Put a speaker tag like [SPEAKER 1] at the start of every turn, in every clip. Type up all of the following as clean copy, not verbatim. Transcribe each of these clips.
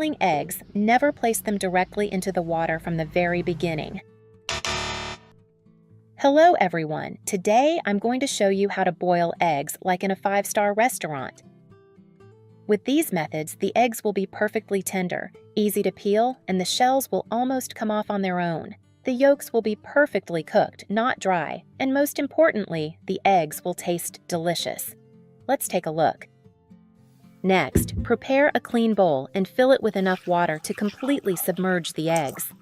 [SPEAKER 1] Eggs, never place them directly into the water from the very beginning. Hello everyone, today I'm going to show you how to boil eggs like in a 5-star restaurant. With these methods, the eggs will be perfectly tender, easy to peel, and the shells will almost come off on their own. The yolks will be perfectly cooked, not dry, and most importantly, the eggs will taste delicious. Let's take a look. Next, prepare a clean bowl and fill it with enough water to completely submerge the eggs.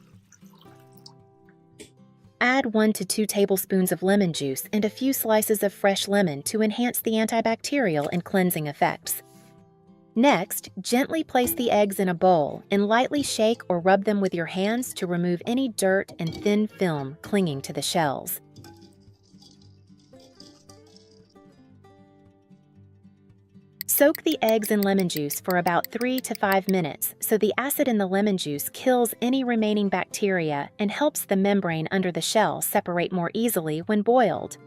[SPEAKER 1] Add 1 to 2 tablespoons of lemon juice and a few slices of fresh lemon to enhance the antibacterial and cleansing effects. Next, gently place the eggs in a bowl and lightly shake or rub them with your hands to remove any dirt and thin film clinging to the shells. Soak the eggs in lemon juice for about 3 to 5 minutes so the acid in the lemon juice kills any remaining bacteria and helps the membrane under the shell separate more easily when boiled.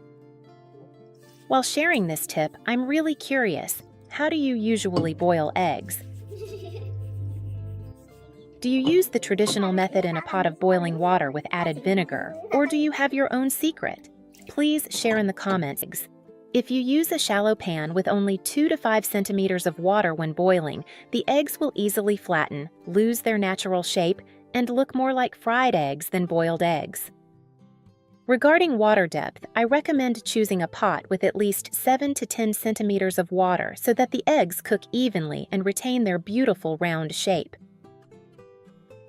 [SPEAKER 1] While sharing this tip, I'm really curious, how do you usually boil eggs? Do you use the traditional method in a pot of boiling water with added vinegar, or do you have your own secret? Please share in the comments. If you use a shallow pan with only 2 to 5 centimeters of water when boiling, the eggs will easily flatten, lose their natural shape, and look more like fried eggs than boiled eggs. Regarding water depth, I recommend choosing a pot with at least 7 to 10 centimeters of water so that the eggs cook evenly and retain their beautiful round shape.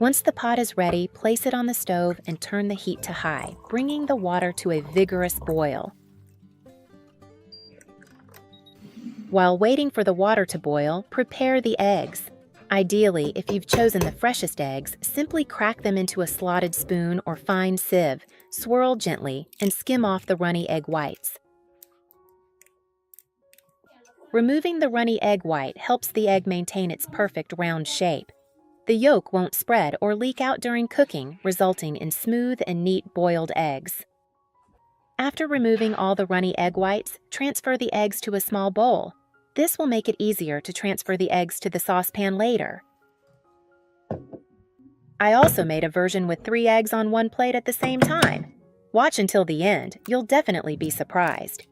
[SPEAKER 1] Once the pot is ready, place it on the stove and turn the heat to high, bringing the water to a vigorous boil. While waiting for the water to boil, prepare the eggs. Ideally, if you've chosen the freshest eggs, simply crack them into a slotted spoon or fine sieve, swirl gently, and skim off the runny egg whites. Removing the runny egg white helps the egg maintain its perfect round shape. The yolk won't spread or leak out during cooking, resulting in smooth and neat boiled eggs. After removing all the runny egg whites, transfer the eggs to a small bowl. This will make it easier to transfer the eggs to the saucepan later. I also made a version with 3 eggs on 1 plate at the same time. Watch until the end, you'll definitely be surprised.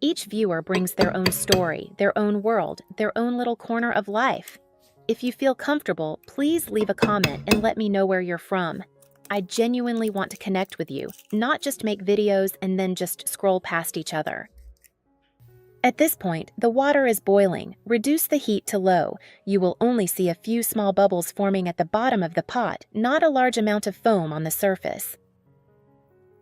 [SPEAKER 1] Each viewer brings their own story, their own world, their own little corner of life. If you feel comfortable, please leave a comment and let me know where you're from. I genuinely want to connect with you, not just make videos and then just scroll past each other. At this point, the water is boiling. Reduce the heat to low. You will only see a few small bubbles forming at the bottom of the pot, not a large amount of foam on the surface.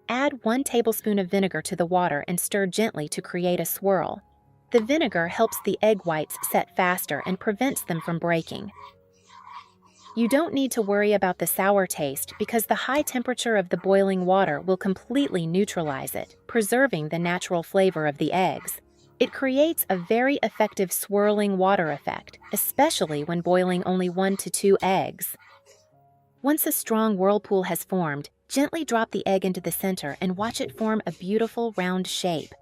[SPEAKER 1] Add 1 tablespoon of vinegar to the water and stir gently to create a swirl. The vinegar helps the egg whites set faster and prevents them from breaking. You don't need to worry about the sour taste because the high temperature of the boiling water will completely neutralize it, preserving the natural flavor of the eggs. It creates a very effective swirling water effect, especially when boiling only 1 to 2 eggs. Once a strong whirlpool has formed, gently drop the egg into the center and watch it form a beautiful round shape.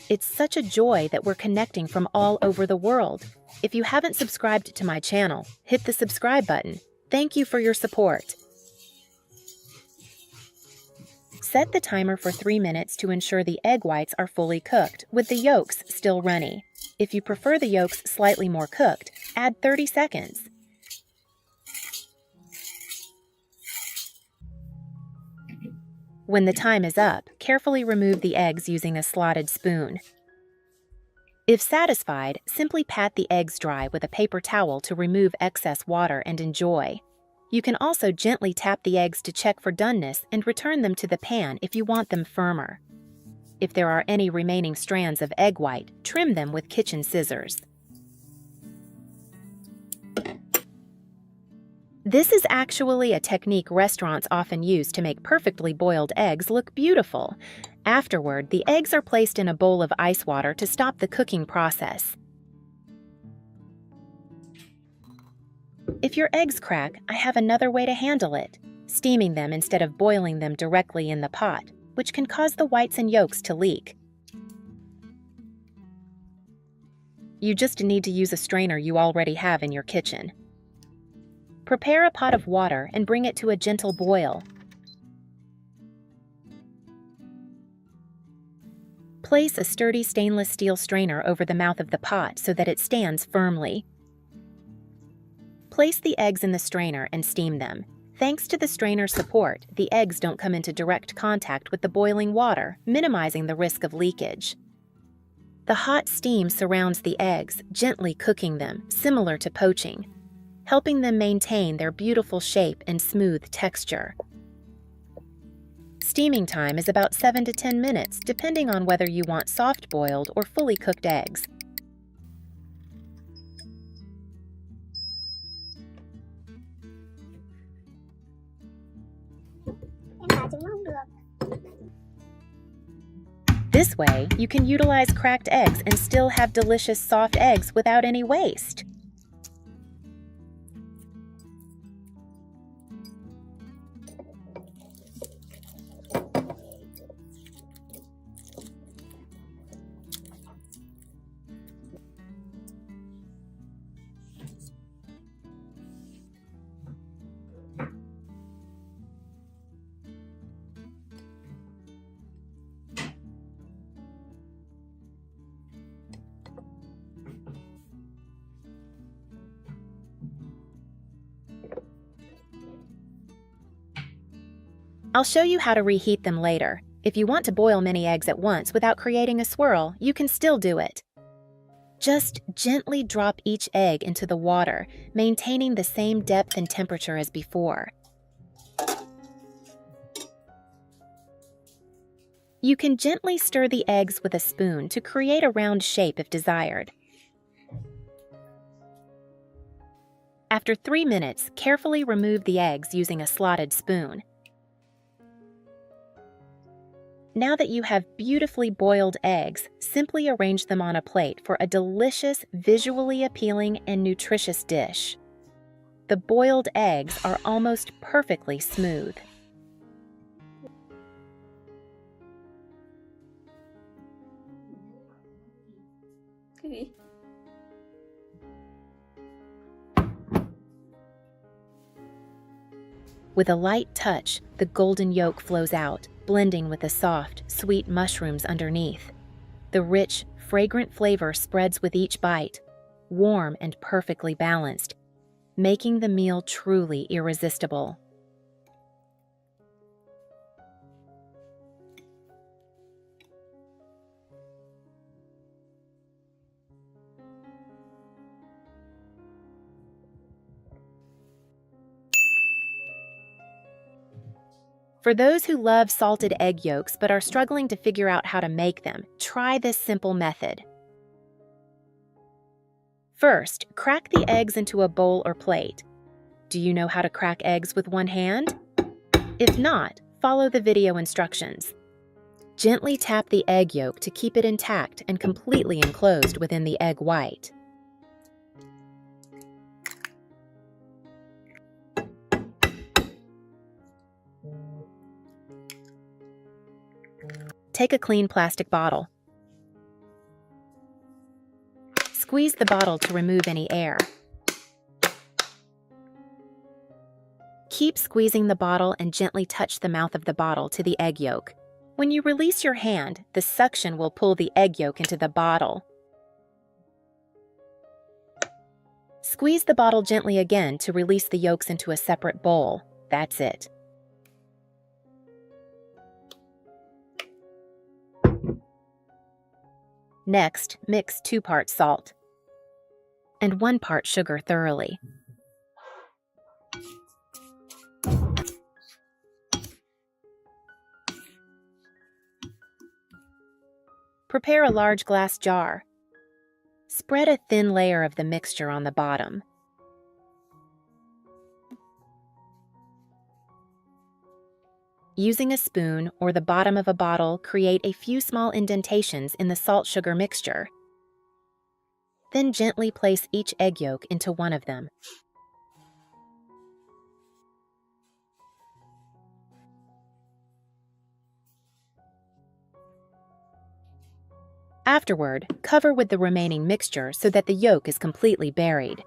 [SPEAKER 1] It's such a joy that we're connecting from all over the world. If you haven't subscribed to my channel, hit the subscribe button. Thank you for your support. Set the timer for 3 minutes to ensure the egg whites are fully cooked, with the yolks still runny. If you prefer the yolks slightly more cooked, add 30 seconds. When the time is up, carefully remove the eggs using a slotted spoon. If satisfied, simply pat the eggs dry with a paper towel to remove excess water and enjoy. You can also gently tap the eggs to check for doneness and return them to the pan if you want them firmer. If there are any remaining strands of egg white, trim them with kitchen scissors. This is actually a technique restaurants often use to make perfectly boiled eggs look beautiful. Afterward, the eggs are placed in a bowl of ice water to stop the cooking process. If your eggs crack, I have another way to handle it: steaming them instead of boiling them directly in the pot, which can cause the whites and yolks to leak. You just need to use a strainer you already have in your kitchen. Prepare a pot of water and bring it to a gentle boil. Place a sturdy stainless steel strainer over the mouth of the pot so that it stands firmly. Place the eggs in the strainer and steam them. Thanks to the strainer's support, the eggs don't come into direct contact with the boiling water, minimizing the risk of leakage. The hot steam surrounds the eggs, gently cooking them, similar to poaching, helping them maintain their beautiful shape and smooth texture. Steaming time is about 7 to 10 minutes, depending on whether you want soft-boiled or fully cooked eggs. This way, you can utilize cracked eggs and still have delicious soft eggs without any waste. I'll show you how to reheat them later. If you want to boil many eggs at once without creating a swirl, you can still do it. Just gently drop each egg into the water, maintaining the same depth and temperature as before. You can gently stir the eggs with a spoon to create a round shape if desired. After 3 minutes, carefully remove the eggs using a slotted spoon. Now that you have beautifully boiled eggs, simply arrange them on a plate for a delicious, visually appealing, and nutritious dish. The boiled eggs are almost perfectly smooth. With a light touch, the golden yolk flows out, blending with the soft, sweet mushrooms underneath. The rich, fragrant flavor spreads with each bite, warm and perfectly balanced, making the meal truly irresistible. For those who love salted egg yolks but are struggling to figure out how to make them, try this simple method. First, crack the eggs into a bowl or plate. Do you know how to crack eggs with one hand? If not, follow the video instructions. Gently tap the egg yolk to keep it intact and completely enclosed within the egg white. Take a clean plastic bottle. Squeeze the bottle to remove any air. Keep squeezing the bottle and gently touch the mouth of the bottle to the egg yolk. When you release your hand, the suction will pull the egg yolk into the bottle. Squeeze the bottle gently again to release the yolks into a separate bowl. That's it. Next, mix 2 parts salt and 1 part sugar thoroughly. Prepare a large glass jar. Spread a thin layer of the mixture on the bottom. Using a spoon or the bottom of a bottle, create a few small indentations in the salt-sugar mixture. Then gently place each egg yolk into one of them. Afterward, cover with the remaining mixture so that the yolk is completely buried.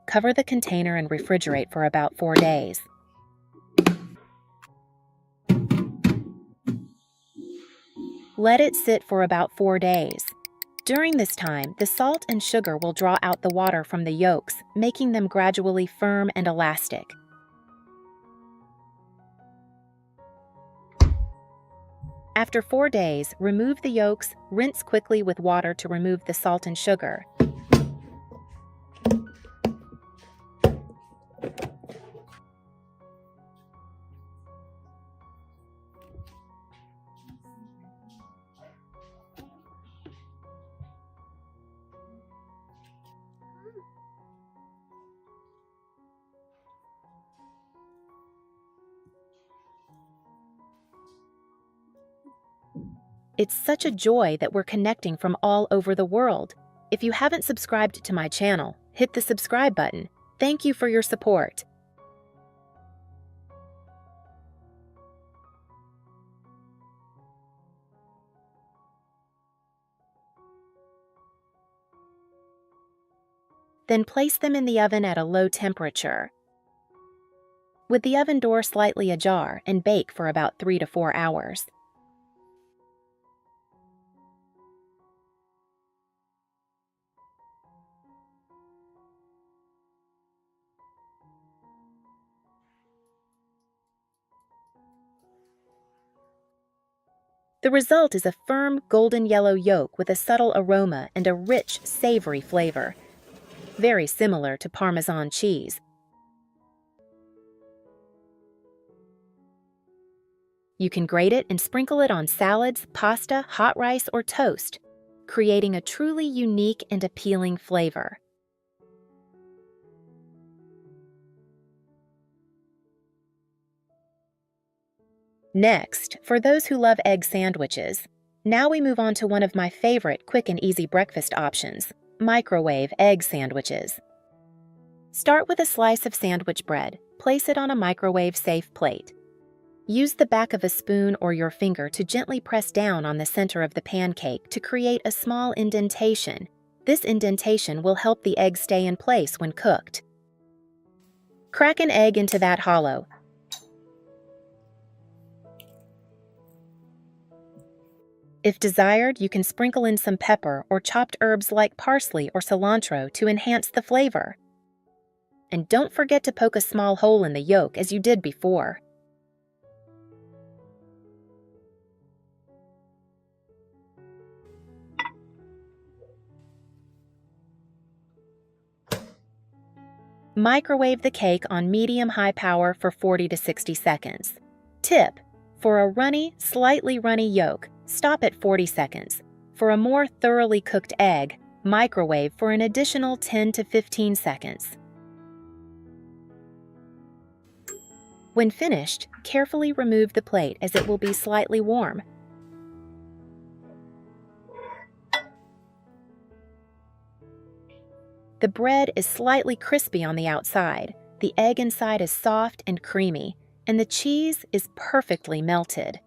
[SPEAKER 1] Cover the container and refrigerate for about 4 days. Let it sit for about 4 days. During this time, the salt and sugar will draw out the water from the yolks, making them gradually firm and elastic. After 4 days, remove the yolks, rinse quickly with water to remove the salt and sugar. It's such a joy that we're connecting from all over the world. If you haven't subscribed to my channel, hit the subscribe button. Thank you for your support. Then place them in the oven at a low temperature, with the oven door slightly ajar, and bake for about 3 to 4 hours. The result is a firm golden yellow yolk with a subtle aroma and a rich, savory flavor, very similar to Parmesan cheese. You can grate it and sprinkle it on salads, pasta, hot rice, or toast, creating a truly unique and appealing flavor. Next, for those who love egg sandwiches, now we move on to one of my favorite quick and easy breakfast options, microwave egg sandwiches. Start with a slice of sandwich bread. Place it on a microwave-safe plate. Use the back of a spoon or your finger to gently press down on the center of the pancake to create a small indentation. This indentation will help the egg stay in place when cooked. Crack an egg into that hollow. If desired, you can sprinkle in some pepper or chopped herbs like parsley or cilantro to enhance the flavor. And don't forget to poke a small hole in the yolk as you did before. Microwave the cake on medium-high power for 40 to 60 seconds. Tip: for a runny, slightly runny yolk, stop at 40 seconds. For a more thoroughly cooked egg, microwave for an additional 10 to 15 seconds. When finished, carefully remove the plate as it will be slightly warm. The bread is slightly crispy on the outside, the egg inside is soft and creamy, and the cheese is perfectly melted.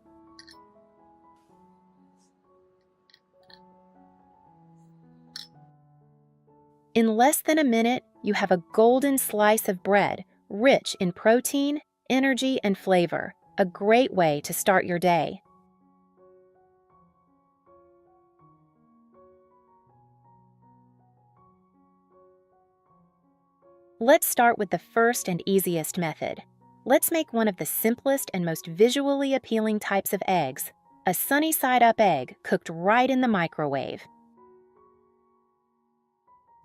[SPEAKER 1] In less than a minute, you have a golden slice of bread, rich in protein, energy, and flavor. A great way to start your day. Let's start with the first and easiest method. Let's make one of the simplest and most visually appealing types of eggs, a sunny-side-up egg cooked right in the microwave.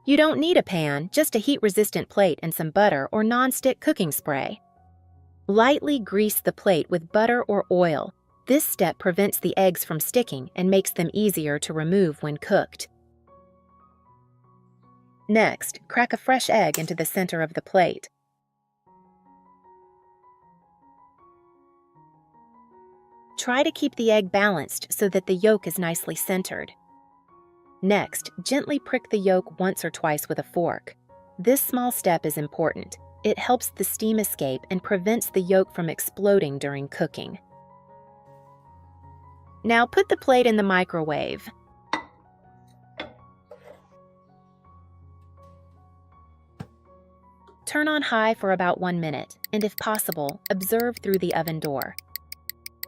[SPEAKER 1] You don't need a pan, just a heat-resistant plate and some butter or non-stick cooking spray. Lightly grease the plate with butter or oil. This step prevents the eggs from sticking and makes them easier to remove when cooked. Next, crack a fresh egg into the center of the plate. Try to keep the egg balanced so that the yolk is nicely centered. Next, gently prick the yolk once or twice with a fork. This small step is important. It helps the steam escape and prevents the yolk from exploding during cooking. Now put the plate in the microwave. Turn on high for about 1 minute, and if possible, observe through the oven door.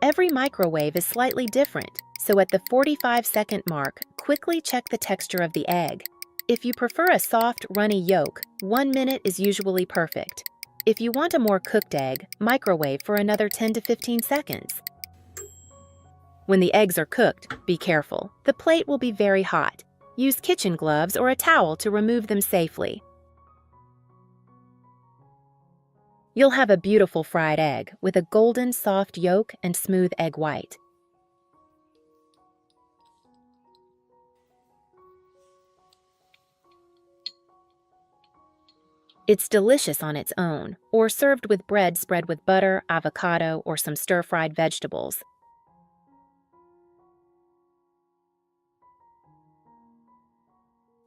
[SPEAKER 1] Every microwave is slightly different, so at the 45-second mark, quickly check the texture of the egg. If you prefer a soft, runny yolk, 1 minute is usually perfect. If you want a more cooked egg, microwave for another 10 to 15 seconds. When the eggs are cooked, be careful. The plate will be very hot. Use kitchen gloves or a towel to remove them safely. You'll have a beautiful fried egg with a golden, soft yolk and smooth egg white. It's delicious on its own, or served with bread spread with butter, avocado, or some stir-fried vegetables.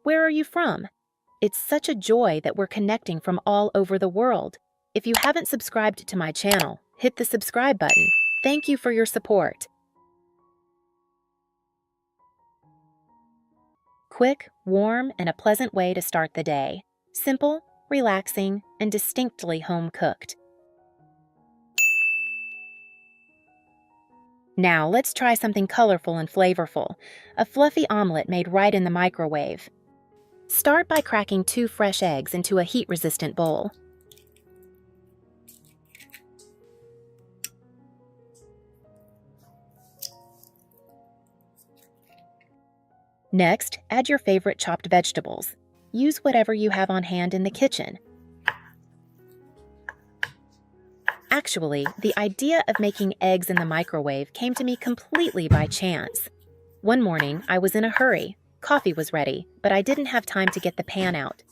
[SPEAKER 1] Where are you from? It's such a joy that we're connecting from all over the world. If you haven't subscribed to my channel, hit the subscribe button. Thank you for your support. Quick, warm, and a pleasant way to start the day. Simple, relaxing, and distinctly home-cooked. Now let's try something colorful and flavorful, a fluffy omelette made right in the microwave. Start by cracking 2 fresh eggs into a heat-resistant bowl. Next, add your favorite chopped vegetables. Use whatever you have on hand in the kitchen. Actually, the idea of making eggs in the microwave came to me completely by chance. One morning, I was in a hurry. Coffee was ready, but I didn't have time to get the pan out.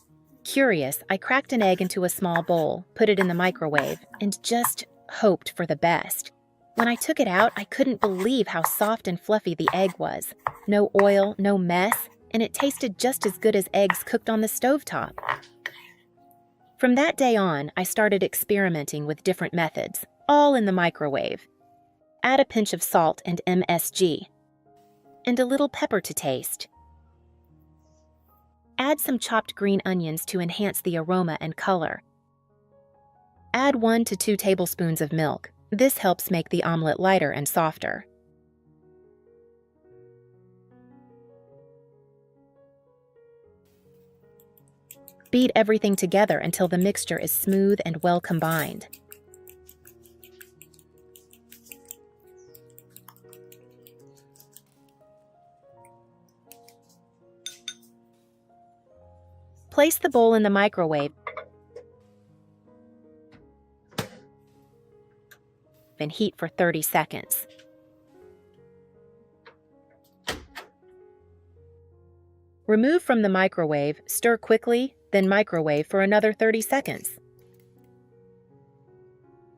[SPEAKER 1] Curious, I cracked an egg into a small bowl, put it in the microwave, and just hoped for the best. When I took it out, I couldn't believe how soft and fluffy the egg was. No oil, no mess, and it tasted just as good as eggs cooked on the stovetop. From that day on, I started experimenting with different methods, all in the microwave. Add a pinch of salt and MSG, and a little pepper to taste. Add some chopped green onions to enhance the aroma and color. Add 1 to 2 tablespoons of milk. This helps make the omelet lighter and softer. Beat everything together until the mixture is smooth and well combined. Place the bowl in the microwave and heat for 30 seconds. Remove from the microwave, stir quickly, then microwave for another 30 seconds.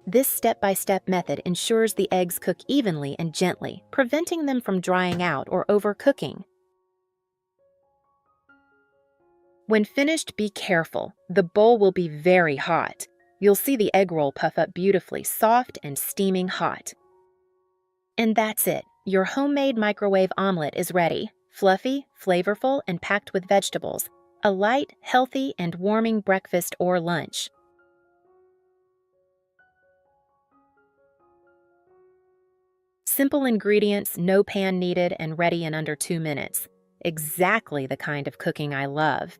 [SPEAKER 1] This step-by-step method ensures the eggs cook evenly and gently, preventing them from drying out or overcooking. When finished, be careful. The bowl will be very hot. You'll see the egg roll puff up beautifully, soft and steaming hot. And that's it. Your homemade microwave omelet is ready. Fluffy, flavorful, and packed with vegetables. A light, healthy, and warming breakfast or lunch. Simple ingredients, no pan needed, and ready in under 2 minutes. Exactly the kind of cooking I love.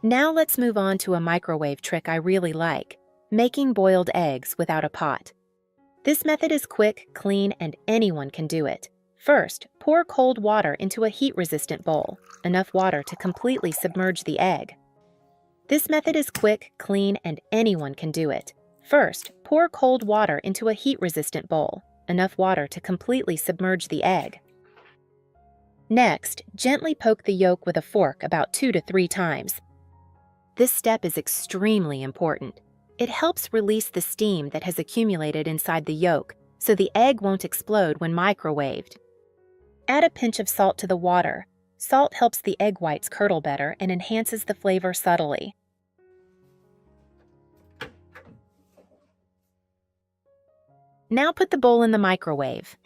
[SPEAKER 1] Now let's move on to a microwave trick I really like, making boiled eggs without a pot. This method is quick, clean, and anyone can do it. First, pour cold water into a heat-resistant bowl, enough water to completely submerge the egg. This method is quick, clean, and anyone can do it. First, pour cold water into a heat-resistant bowl, enough water to completely submerge the egg. Next, gently poke the yolk with a fork about 2 to 3 times. This step is extremely important. It helps release the steam that has accumulated inside the yolk, so the egg won't explode when microwaved. Add a pinch of salt to the water. Salt helps the egg whites curdle better and enhances the flavor subtly. Now put the bowl in the microwave.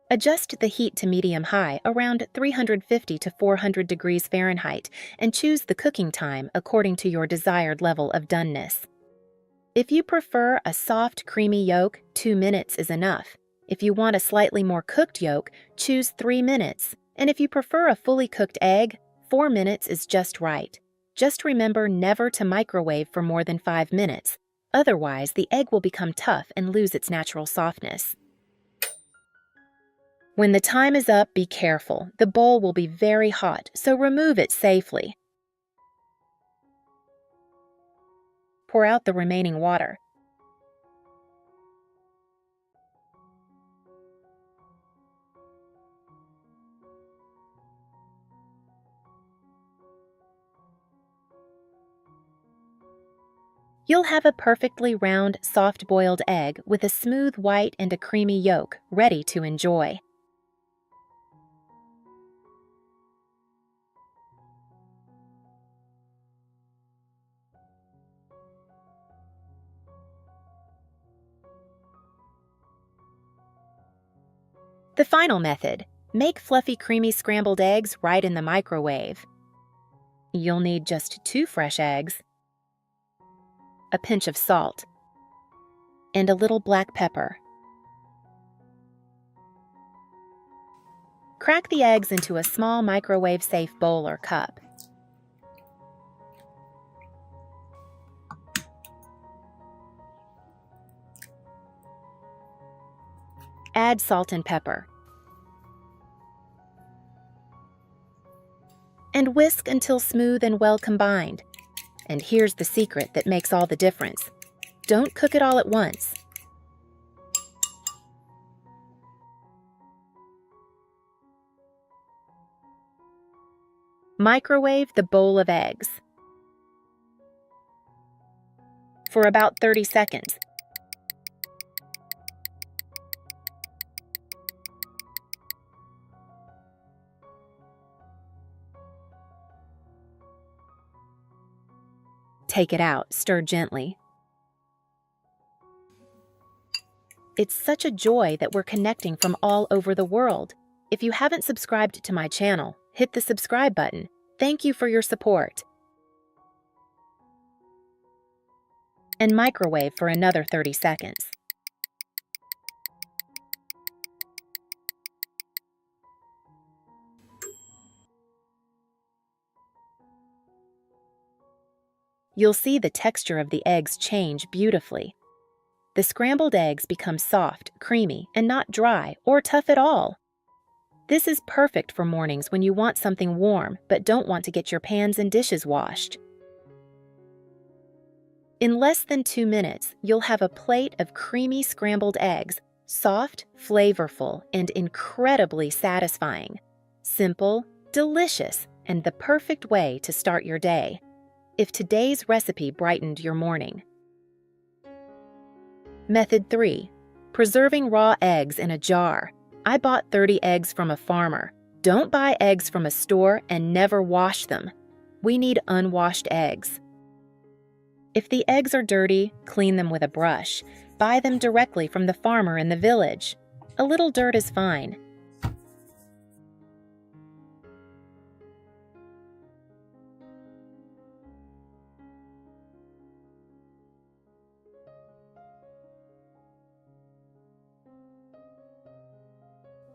[SPEAKER 1] Adjust the heat to medium-high around 350 to 400 degrees Fahrenheit and choose the cooking time according to your desired level of doneness. If you prefer a soft, creamy yolk, 2 minutes is enough. If you want a slightly more cooked yolk, choose 3 minutes. And if you prefer a fully cooked egg, 4 minutes is just right. Just remember never to microwave for more than 5 minutes. Otherwise, the egg will become tough and lose its natural softness. When the time is up, be careful. The bowl will be very hot, so remove it safely. Pour out the remaining water. You'll have a perfectly round, soft-boiled egg with a smooth white and a creamy yolk, ready to enjoy. The final method. Make fluffy, creamy scrambled eggs right in the microwave. You'll need just 2 fresh eggs, a pinch of salt, and a little black pepper. Crack the eggs into a small microwave-safe bowl or cup. Add salt and pepper. And whisk until smooth and well combined. And here's the secret that makes all the difference. Don't cook it all at once. Microwave the bowl of eggs for about 30 seconds. Take it out, stir gently. It's such a joy that we're connecting from all over the world. If you haven't subscribed to my channel, hit the subscribe button. Thank you for your support. And microwave for another 30 seconds. You'll see the texture of the eggs change beautifully. The scrambled eggs become soft, creamy, and not dry or tough at all. This is perfect for mornings when you want something warm but don't want to get your pans and dishes washed. In less than 2 minutes, you'll have a plate of creamy scrambled eggs, soft, flavorful, and incredibly satisfying. Simple, delicious, and the perfect way to start your day. If today's recipe brightened your morning. Method 3. Preserving raw eggs in a jar. I bought 30 eggs from a farmer. Don't buy eggs from a store and never wash them. We need unwashed eggs. If the eggs are dirty, clean them with a brush. Buy them directly from the farmer in the village. A little dirt is fine.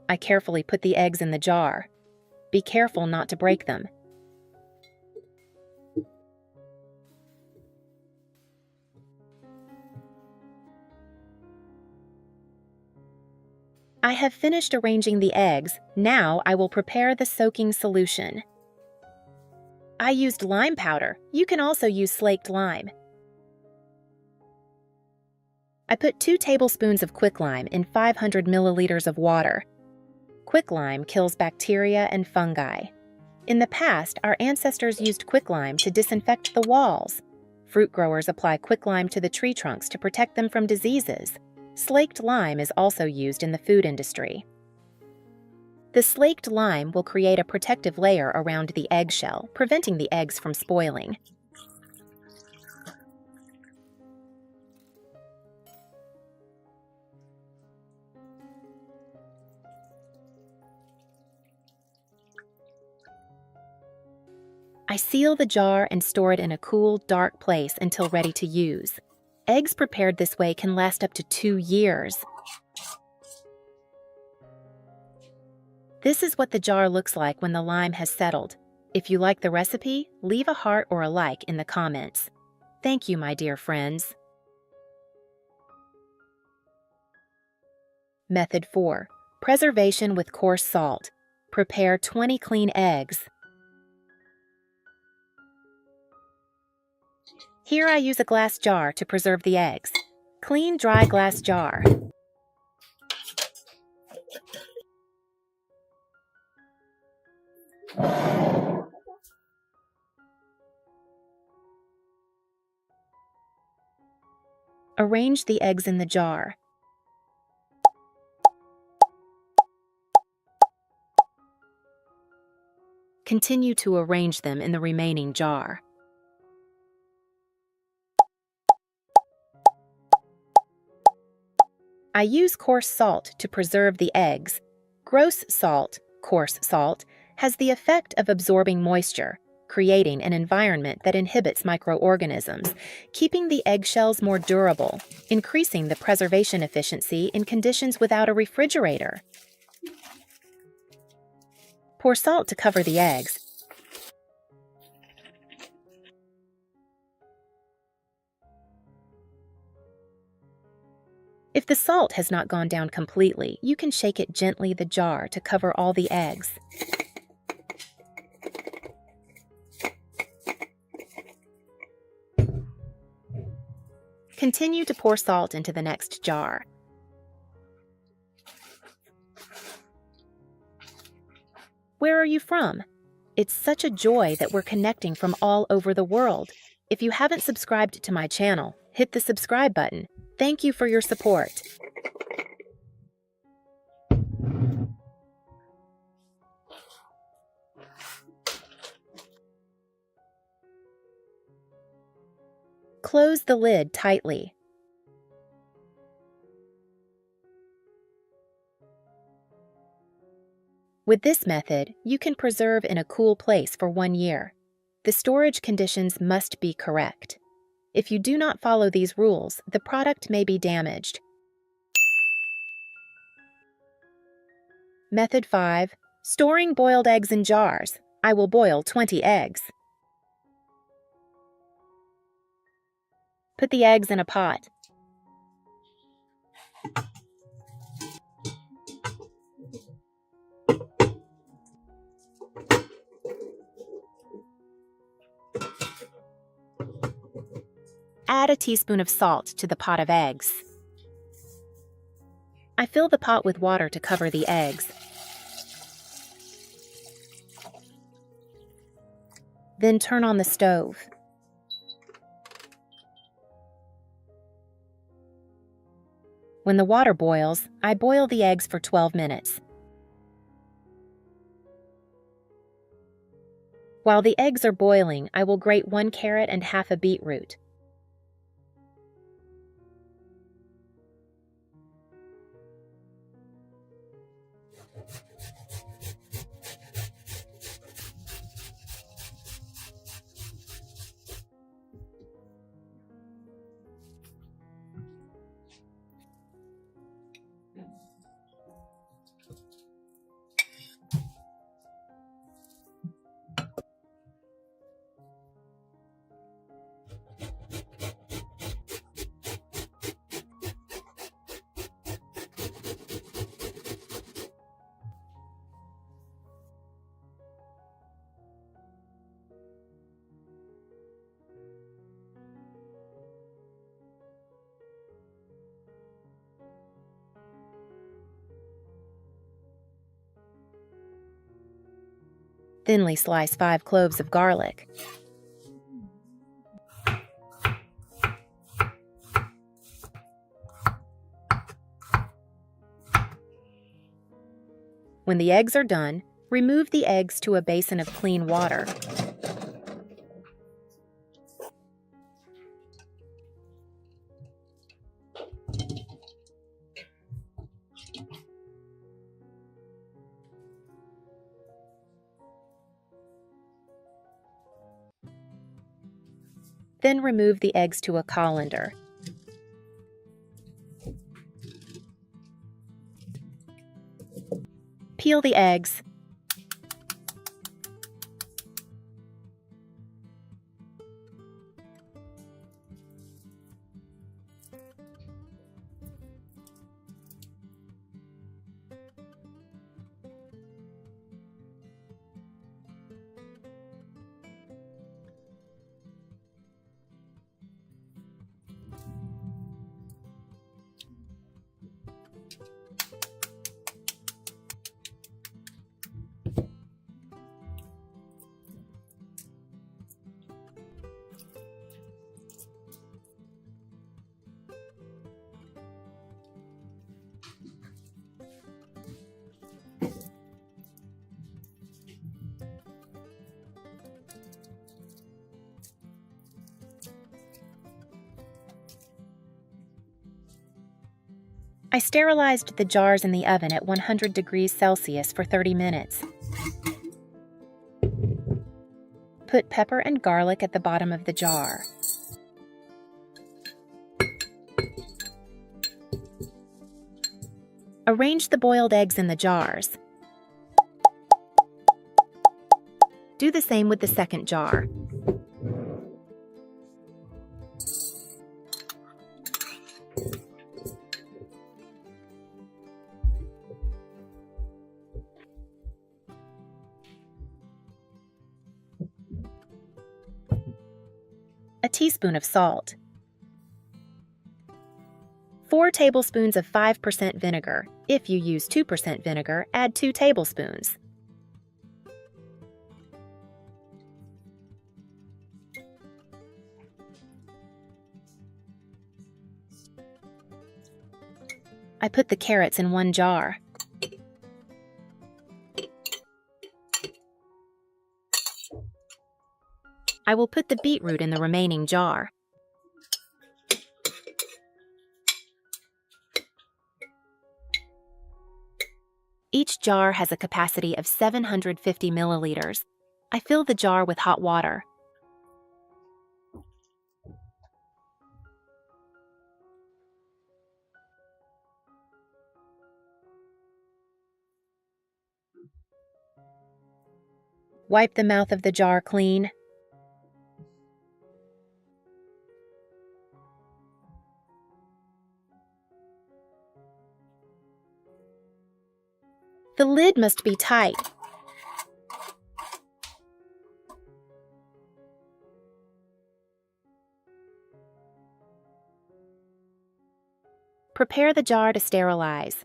[SPEAKER 1] I carefully put the eggs in the jar. Be careful not to break them. I have finished arranging the eggs. Now I will prepare the soaking solution. I used lime powder. You can also use slaked lime. I put 2 tablespoons of quicklime in 500 milliliters of water. Quicklime kills bacteria and fungi. In the past, our ancestors used quicklime to disinfect the walls. Fruit growers apply quicklime to the tree trunks to protect them from diseases. Slaked lime is also used in the food industry. The slaked lime will create a protective layer around the eggshell, preventing the eggs from spoiling. I seal the jar and store it in a cool, dark place until ready to use. Eggs prepared this way can last up to 2 years. This is what the jar looks like when the lime has settled. If you like the recipe, leave a heart or a like in the comments. Thank you, my dear friends. Method 4. Preservation with coarse salt. Prepare 20 clean eggs. Here I use a glass jar to preserve the eggs. Clean, dry glass jar. Arrange the eggs in the jar. Continue to arrange them in the remaining jar. I use coarse salt to preserve the eggs. Gross salt, coarse salt, has the effect of absorbing moisture, creating an environment that inhibits microorganisms, keeping the eggshells more durable, increasing the preservation efficiency in conditions without a refrigerator. Pour salt to cover the eggs. If the salt has not gone down completely, you can shake it gently the jar to cover all the eggs. Continue to pour salt into the next jar. Where are you from? It's such a joy that we're connecting from all over the world. If you haven't subscribed to my channel, hit the subscribe button. Thank you for your support. Close the lid tightly. With this method, you can preserve in a cool place for 1 year. The storage conditions must be correct. If you do not follow these rules, the product may be damaged. Method 5. Storing boiled eggs in jars. I will boil 20 eggs. Put the eggs in a pot. Add a teaspoon of salt to the pot of eggs. I fill the pot with water to cover the eggs. Then turn on the stove. When the water boils, I boil the eggs for 12 minutes. While the eggs are boiling, I will grate 1 carrot and half a beetroot. Thinly slice 5 cloves of garlic. When the eggs are done, remove the eggs to a basin of clean water. Then remove the eggs to a colander. Peel the eggs. I sterilized the jars in the oven at 100 degrees Celsius for 30 minutes. Put pepper and garlic at the bottom of the jar. Arrange the boiled eggs in the jars. Do the same with the second jar. A teaspoon of salt. 4 tablespoons of 5% vinegar. If you use 2% vinegar, add 2 tablespoons. I put the carrots in one jar. I will put the beetroot in the remaining jar. Each jar has a capacity of 750 milliliters. I fill the jar with hot water. Wipe the mouth of the jar clean. The lid must be tight. Prepare the jar to sterilize.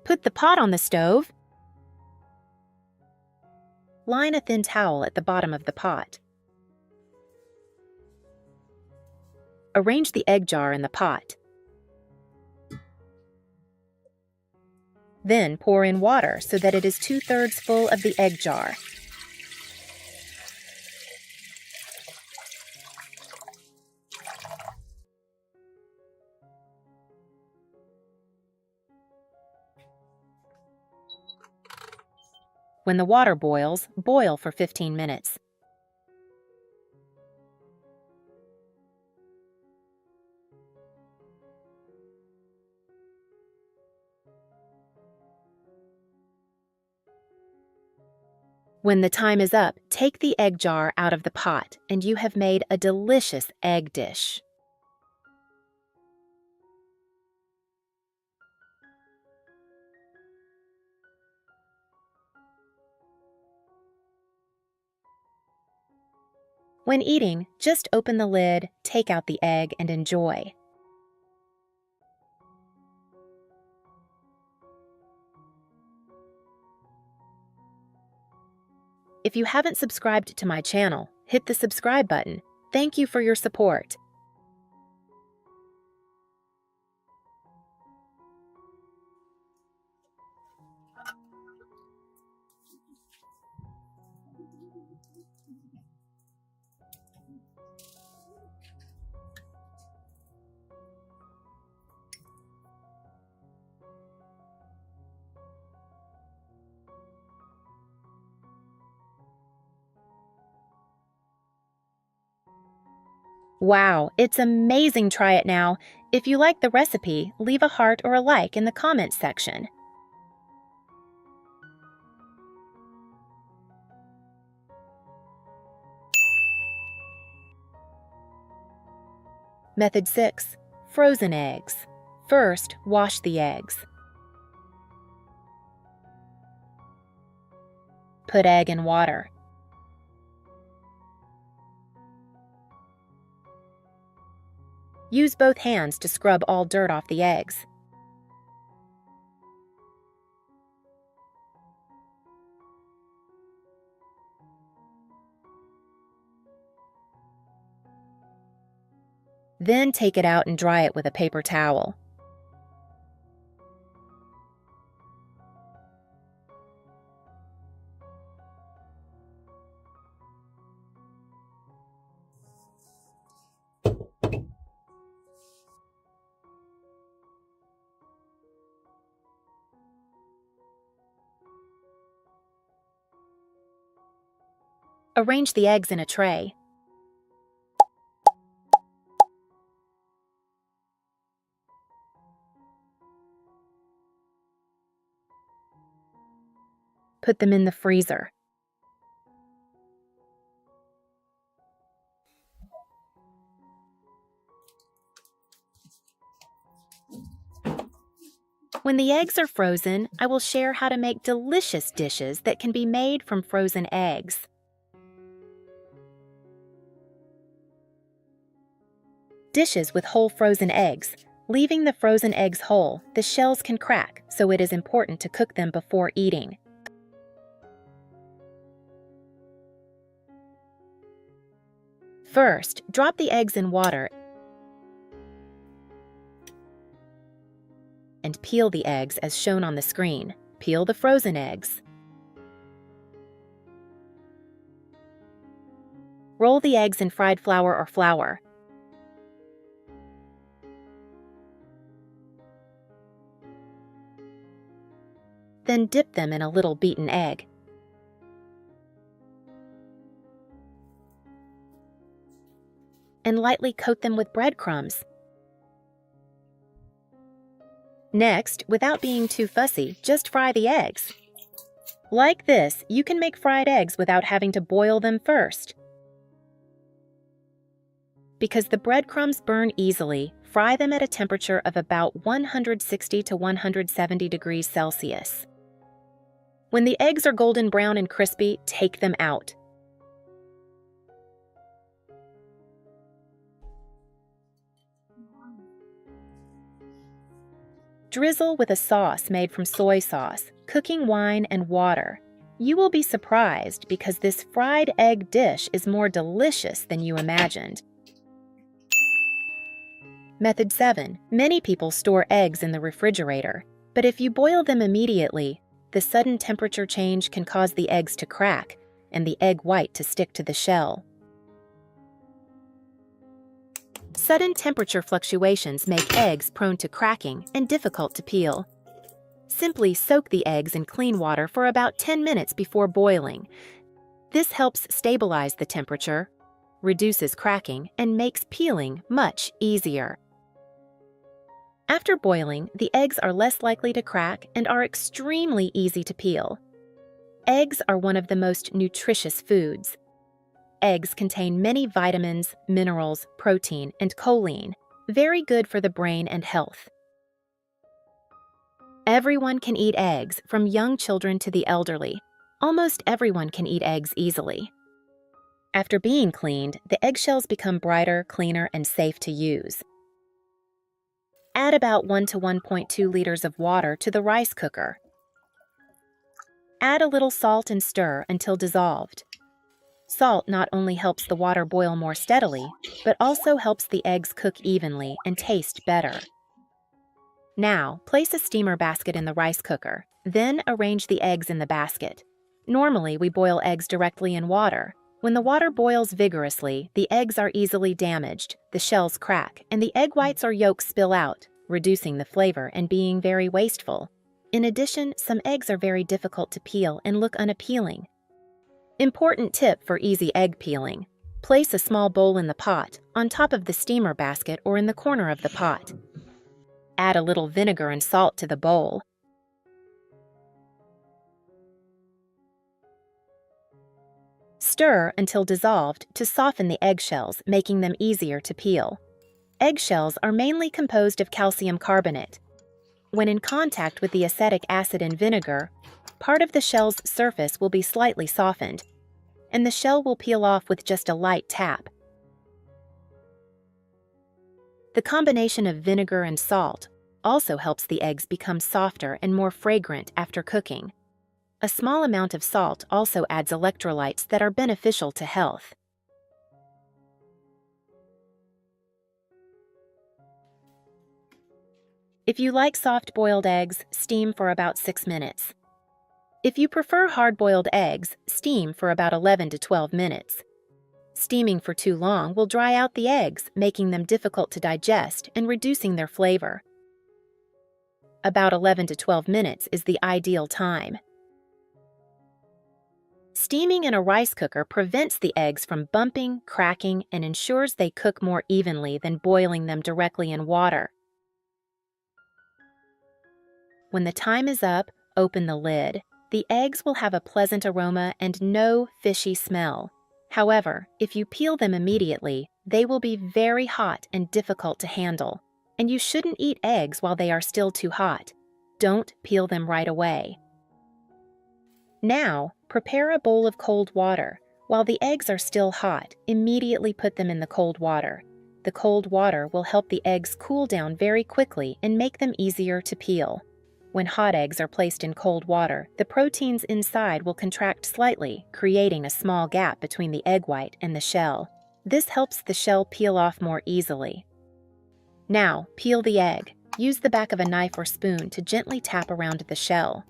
[SPEAKER 1] Put the pot on the stove. Line a thin towel at the bottom of the pot. Arrange the egg jar in the pot. Then pour in water so that it is 2/3 full of the egg jar. When the water boils, boil for 15 minutes. When the time is up, take the egg jar out of the pot, and you have made a delicious egg dish. When eating, just open the lid, take out the egg, and enjoy. If you haven't subscribed to my channel, hit the subscribe button. Thank you for your support. Wow, it's amazing. Try it now. If you like the recipe, leave a heart or a like in the comments section. Method 6. Frozen eggs. First, wash the eggs. Put egg in water. Use both hands to scrub all dirt off the eggs. Then take it out and dry it with a paper towel. Arrange the eggs in a tray. Put them in the freezer. When the eggs are frozen, I will share how to make delicious dishes that can be made from frozen eggs. Dishes with whole frozen eggs. Leaving the frozen eggs whole, the shells can crack, so it is important to cook them before eating. First, drop the eggs in water and peel the eggs as shown on the screen. Peel the frozen eggs. Roll the eggs in fried flour or flour. Then dip them in a little beaten egg. And lightly coat them with breadcrumbs. Next, without being too fussy, just fry the eggs. Like this, you can make fried eggs without having to boil them first. Because the breadcrumbs burn easily, fry them at a temperature of about 160 to 170 degrees Celsius. When the eggs are golden brown and crispy, take them out. Drizzle with a sauce made from soy sauce, cooking wine, and water. You will be surprised because this fried egg dish is more delicious than you imagined. Method 7. Many people store eggs in the refrigerator, but if you boil them immediately, the sudden temperature change can cause the eggs to crack and the egg white to stick to the shell. Sudden temperature fluctuations make eggs prone to cracking and difficult to peel. Simply soak the eggs in clean water for about 10 minutes before boiling. This helps stabilize the temperature, reduces cracking, and makes peeling much easier. After boiling, the eggs are less likely to crack and are extremely easy to peel. Eggs are one of the most nutritious foods. Eggs contain many vitamins, minerals, protein, and choline, very good for the brain and health. Everyone can eat eggs, from young children to the elderly. Almost everyone can eat eggs easily. After being cleaned, the eggshells become brighter, cleaner, and safe to use. Add about 1 to 1.2 liters of water to the rice cooker. Add a little salt and stir until dissolved. Salt not only helps the water boil more steadily, but also helps the eggs cook evenly and taste better. Now, place a steamer basket in the rice cooker, then arrange the eggs in the basket. Normally, we boil eggs directly in water. When the water boils vigorously, the eggs are easily damaged, the shells crack, and the egg whites or yolks spill out, reducing the flavor and being very wasteful. In addition, some eggs are very difficult to peel and look unappealing. Important tip for easy egg peeling: Place a small bowl in the pot, on top of the steamer basket or in the corner of the pot. Add a little vinegar and salt to the bowl. Stir until dissolved to soften the eggshells, making them easier to peel. Eggshells are mainly composed of calcium carbonate. When in contact with the acetic acid and vinegar, part of the shell's surface will be slightly softened, and the shell will peel off with just a light tap. The combination of vinegar and salt also helps the eggs become softer and more fragrant after cooking. A small amount of salt also adds electrolytes that are beneficial to health. If you like soft-boiled eggs, steam for about 6 minutes. If you prefer hard-boiled eggs, steam for about 11 to 12 minutes. Steaming for too long will dry out the eggs, making them difficult to digest and reducing their flavor. About 11 to 12 minutes is the ideal time. Steaming in a rice cooker prevents the eggs from bumping, cracking, and ensures they cook more evenly than boiling them directly in water. When the time is up, open the lid. The eggs will have a pleasant aroma and no fishy smell. However, if you peel them immediately, they will be very hot and difficult to handle, and you shouldn't eat eggs while they are still too hot. Don't peel them right away. Now, prepare a bowl of cold water. While the eggs are still hot, immediately put them in the cold water. The cold water will help the eggs cool down very quickly and make them easier to peel. When hot eggs are placed in cold water, the proteins inside will contract slightly, creating a small gap between the egg white and the shell. This helps the shell peel off more easily. Now, peel the egg. Use the back of a knife or spoon to gently tap around the shell.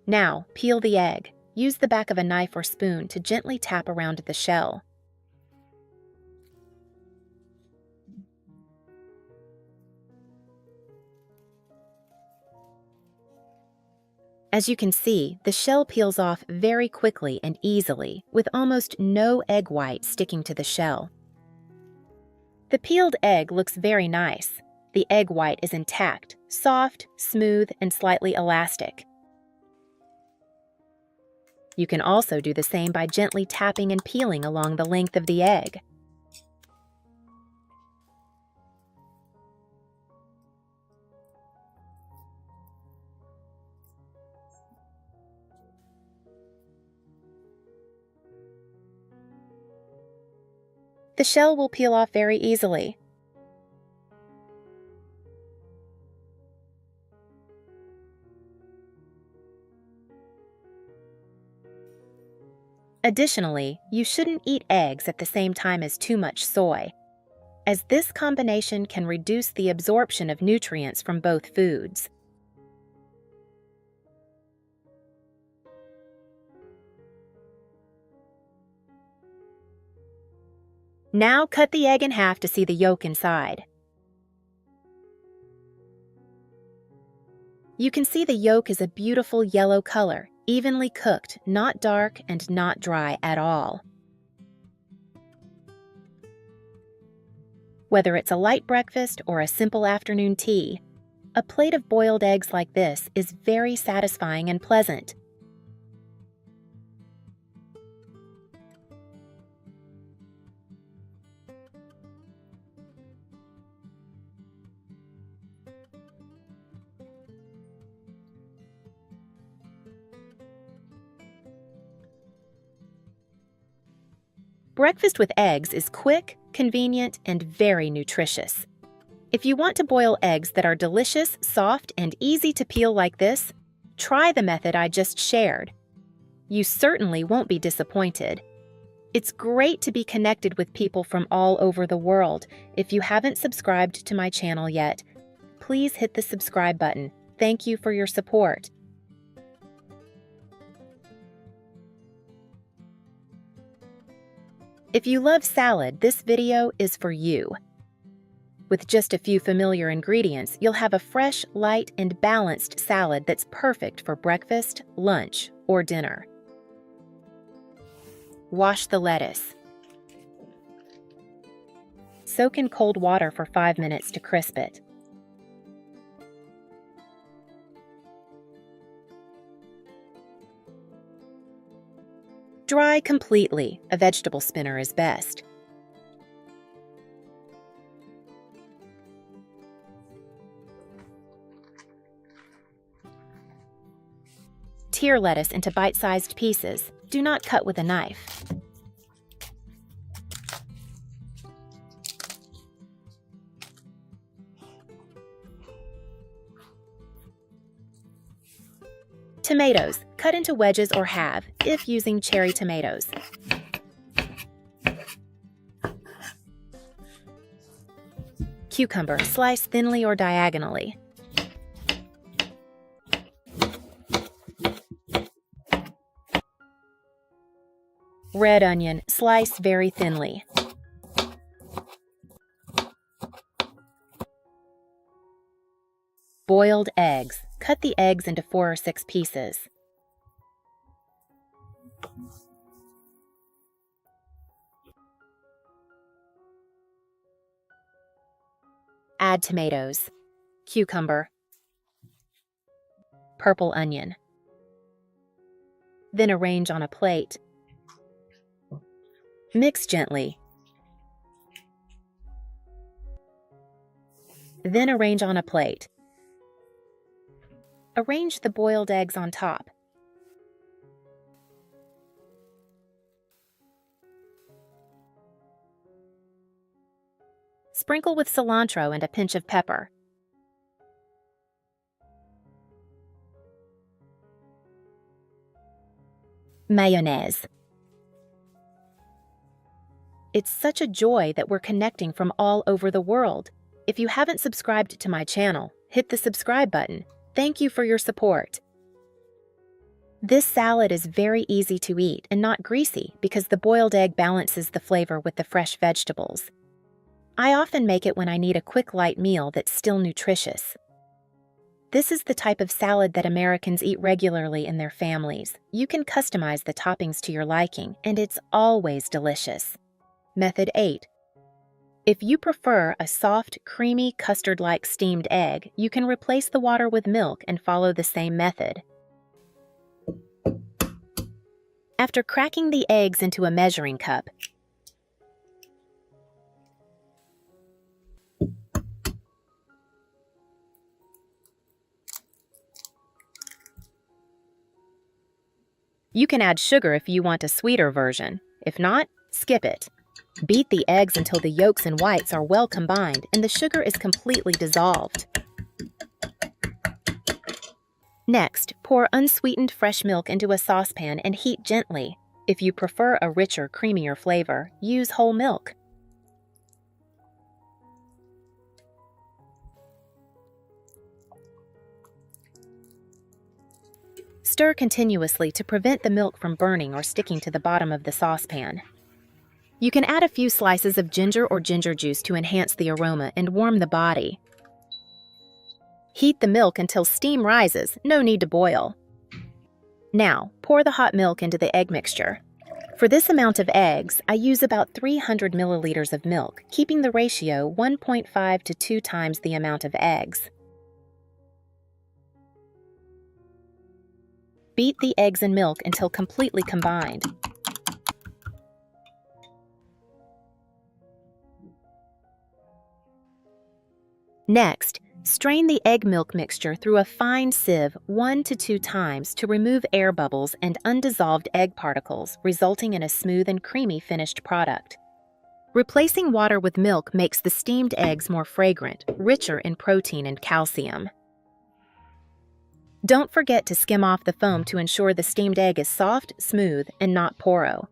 [SPEAKER 1] Now, peel the egg. Use the back of a knife or spoon to gently tap around the shell. As you can see, the shell peels off very quickly and easily, with almost no egg white sticking to the shell. The peeled egg looks very nice. The egg white is intact, soft, smooth, and slightly elastic. You can also do the same by gently tapping and peeling along the length of the egg. The shell will peel off very easily. Additionally, you shouldn't eat eggs at the same time as too much soy, as this combination can reduce the absorption of nutrients from both foods. Now cut the egg in half to see the yolk inside. You can see the yolk is a beautiful yellow color, evenly cooked, not dark and not dry at all. Whether it's a light breakfast or a simple afternoon tea, a plate of boiled eggs like this is very satisfying and pleasant. Breakfast with eggs is quick, convenient, and very nutritious. If you want to boil eggs that are delicious, soft, and easy to peel like this, try the method I just shared. You certainly won't be disappointed. It's great to be connected with people from all over the world. If you haven't subscribed to my channel yet, please hit the subscribe button. Thank you for your support. If you love salad, this video is for you. With just a few familiar ingredients, you'll have a fresh, light, and balanced salad that's perfect for breakfast, lunch, or dinner. Wash the lettuce. Soak in cold water for 5 minutes to crisp it. Dry completely. A vegetable spinner is best. Tear lettuce into bite-sized pieces. Do not cut with a knife. Tomatoes. Cut into wedges or halve, if using cherry tomatoes. Cucumber. Slice thinly or diagonally. Red onion. Slice very thinly. Boiled eggs. Cut the eggs into 4 or 6 pieces. Add tomatoes, cucumber, purple onion. Then arrange on a plate. Mix gently. Then arrange on a plate. Arrange the boiled eggs on top. Sprinkle with cilantro and a pinch of pepper. Mayonnaise. It's such a joy that we're connecting from all over the world. If you haven't subscribed to my channel, hit the subscribe button. Thank you for your support. This salad is very easy to eat and not greasy because the boiled egg balances the flavor with the fresh vegetables. I often make it when I need a quick light meal that's still nutritious. This is the type of salad that Americans eat regularly in their families. You can customize the toppings to your liking, and it's always delicious. Method 8. If you prefer a soft, creamy, custard-like steamed egg, you can replace the water with milk and follow the same method. After cracking the eggs into a measuring cup, you can add sugar if you want a sweeter version. If not, skip it. Beat the eggs until the yolks and whites are well combined and the sugar is completely dissolved. Next, pour unsweetened fresh milk into a saucepan and heat gently. If you prefer a richer, creamier flavor, use whole milk. Stir continuously to prevent the milk from burning or sticking to the bottom of the saucepan. You can add a few slices of ginger or ginger juice to enhance the aroma and warm the body. Heat the milk until steam rises, no need to boil. Now, pour the hot milk into the egg mixture. For this amount of eggs, I use about 300 milliliters of milk, keeping the ratio 1.5 to 2 times the amount of eggs. Beat the eggs and milk until completely combined. Next, strain the egg milk mixture through a fine sieve 1 to 2 times to remove air bubbles and undissolved egg particles, resulting in a smooth and creamy finished product. Replacing water with milk makes the steamed eggs more fragrant, richer in protein and calcium. Don't forget to skim off the foam to ensure the steamed egg is soft, smooth, and not poro.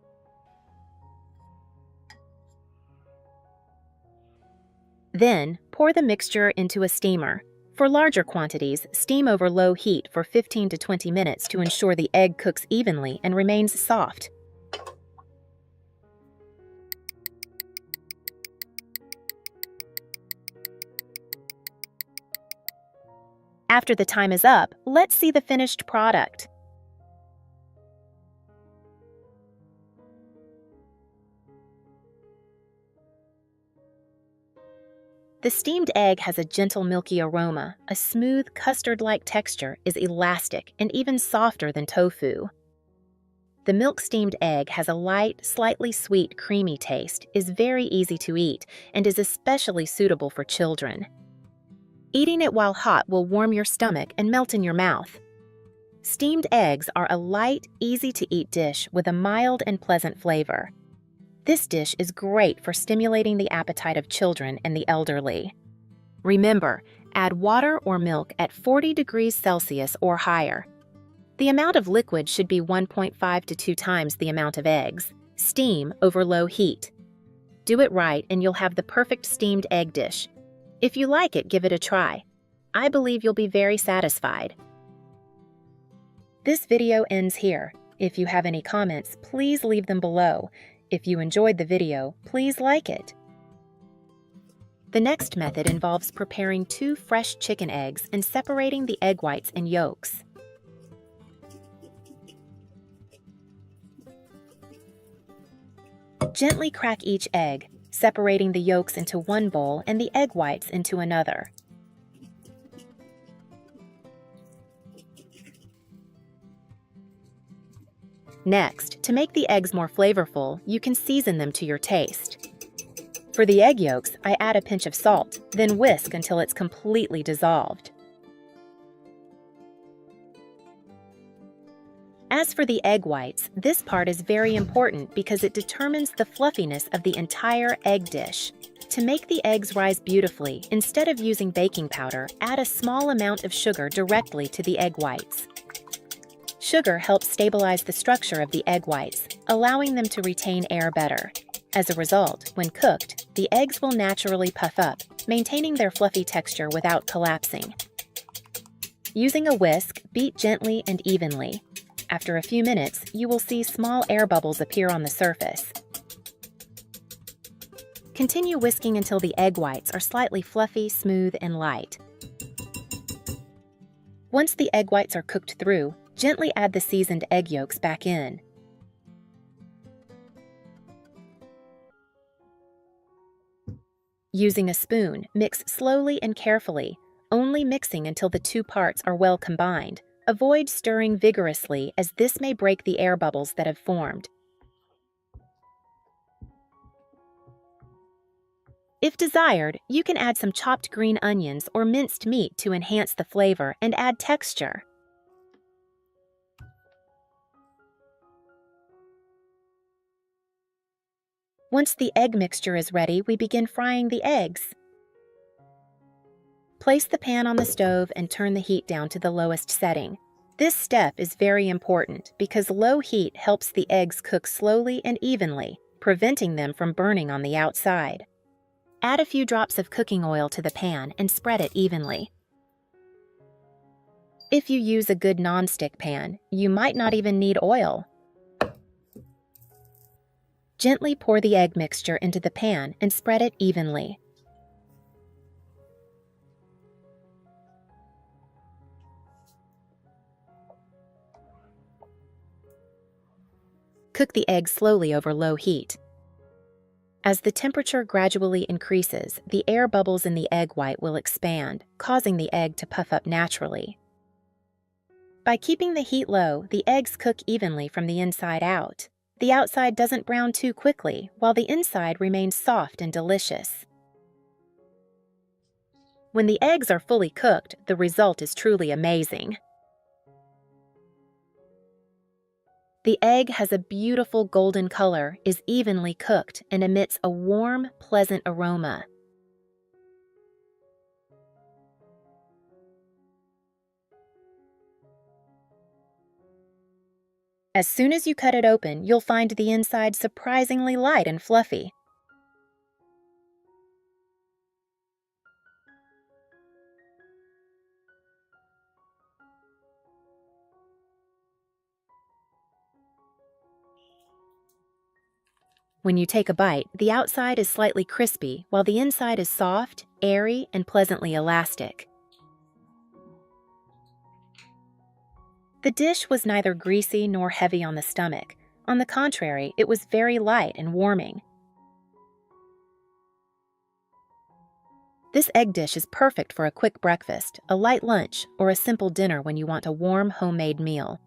[SPEAKER 1] Then, pour the mixture into a steamer. For larger quantities, steam over low heat for 15 to 20 minutes to ensure the egg cooks evenly and remains soft. After the time is up, let's see the finished product. The steamed egg has a gentle milky aroma, a smooth custard-like texture, is elastic, and even softer than tofu. The milk-steamed egg has a light, slightly sweet, creamy taste, is very easy to eat, and is especially suitable for children. Eating it while hot will warm your stomach and melt in your mouth. Steamed eggs are a light, easy-to-eat dish with a mild and pleasant flavor. This dish is great for stimulating the appetite of children and the elderly. Remember, add water or milk at 40 degrees Celsius or higher. The amount of liquid should be 1.5 to 2 times the amount of eggs. Steam over low heat. Do it right and you'll have the perfect steamed egg dish. If you like it, give it a try. I believe you'll be very satisfied. This video ends here. If you have any comments, please leave them below. If you enjoyed the video, please like it. The next method involves preparing 2 fresh chicken eggs and separating the egg whites and yolks. Gently crack each egg, separating the yolks into one bowl and the egg whites into another. Next, to make the eggs more flavorful, you can season them to your taste. For the egg yolks, I add a pinch of salt, then whisk until it's completely dissolved. As for the egg whites, this part is very important because it determines the fluffiness of the entire egg dish. To make the eggs rise beautifully, instead of using baking powder, add a small amount of sugar directly to the egg whites. Sugar helps stabilize the structure of the egg whites, allowing them to retain air better. As a result, when cooked, the eggs will naturally puff up, maintaining their fluffy texture without collapsing. Using a whisk, beat gently and evenly. After a few minutes, you will see small air bubbles appear on the surface. Continue whisking until the egg whites are slightly fluffy, smooth, and light. Once the egg whites are cooked through, gently add the seasoned egg yolks back in. Using a spoon, mix slowly and carefully, only mixing until the 2 parts are well combined. Avoid stirring vigorously as this may break the air bubbles that have formed. If desired, you can add some chopped green onions or minced meat to enhance the flavor and add texture. Once the egg mixture is ready, we begin frying the eggs. Place the pan on the stove and turn the heat down to the lowest setting. This step is very important because low heat helps the eggs cook slowly and evenly, preventing them from burning on the outside. Add a few drops of cooking oil to the pan and spread it evenly. If you use a good nonstick pan, you might not even need oil. Gently pour the egg mixture into the pan and spread it evenly. Cook the egg slowly over low heat. As the temperature gradually increases, the air bubbles in the egg white will expand, causing the egg to puff up naturally. By keeping the heat low, the eggs cook evenly from the inside out. The outside doesn't brown too quickly, while the inside remains soft and delicious. When the eggs are fully cooked, the result is truly amazing. The egg has a beautiful golden color, is evenly cooked, and emits a warm, pleasant aroma. As soon as you cut it open, you'll find the inside surprisingly light and fluffy. When you take a bite, the outside is slightly crispy, while the inside is soft, airy, and pleasantly elastic. The dish was neither greasy nor heavy on the stomach. On the contrary, it was very light and warming. This egg dish is perfect for a quick breakfast, a light lunch, or a simple dinner when you want a warm homemade meal.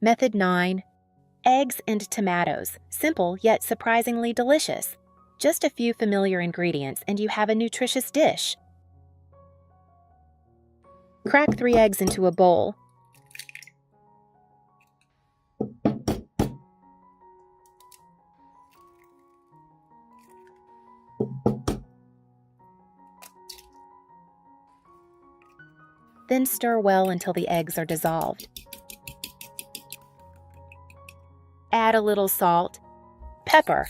[SPEAKER 1] Method 9. Eggs and tomatoes. Simple yet surprisingly delicious. Just a few familiar ingredients and you have a nutritious dish. Crack 3 eggs into a bowl. Then stir well until the eggs are dissolved. Add a little salt, pepper,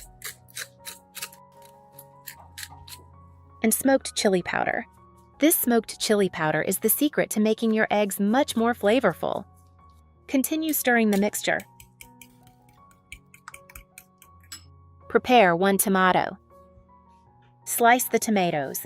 [SPEAKER 1] and smoked chili powder. This smoked chili powder is the secret to making your eggs much more flavorful. Continue stirring the mixture. Prepare 1 tomato. Slice the tomatoes.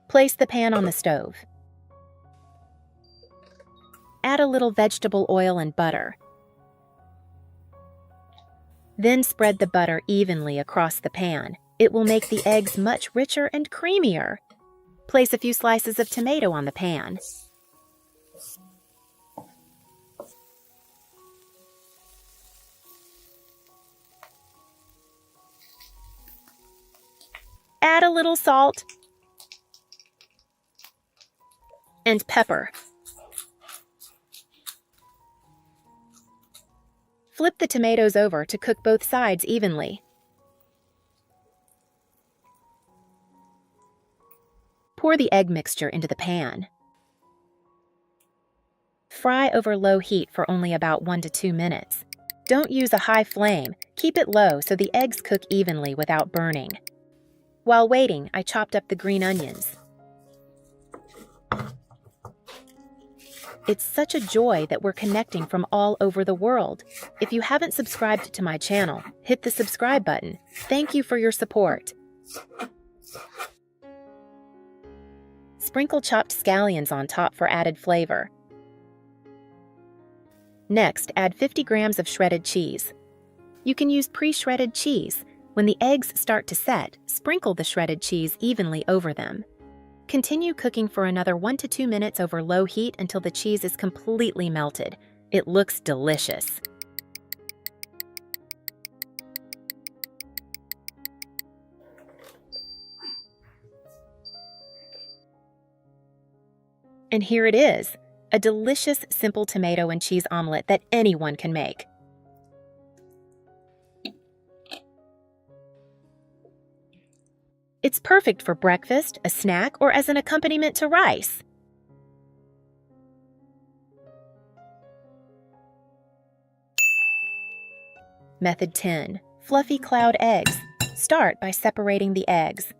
[SPEAKER 1] Place the pan on the stove. Add a little vegetable oil and butter. Then spread the butter evenly across the pan. It will make the eggs much richer and creamier. Place a few slices of tomato on the pan. Add a little salt and pepper. Flip the tomatoes over to cook both sides evenly. Pour the egg mixture into the pan. Fry over low heat for only about 1 to 2 minutes. Don't use a high flame. Keep it low so the eggs cook evenly without burning. While waiting, I chopped up the green onions. It's such a joy that we're connecting from all over the world. If you haven't subscribed to my channel, hit the subscribe button. Thank you for your support. Sprinkle chopped scallions on top for added flavor. Next, add 50 grams of shredded cheese. You can use pre-shredded cheese. When the eggs start to set, sprinkle the shredded cheese evenly over them. Continue cooking for another 1 to 2 minutes over low heat until the cheese is completely melted. It looks delicious. And here it is, a delicious simple tomato and cheese omelette that anyone can make. It's perfect for breakfast, a snack, or as an accompaniment to rice. Method 10. Fluffy cloud eggs. Start by separating the eggs.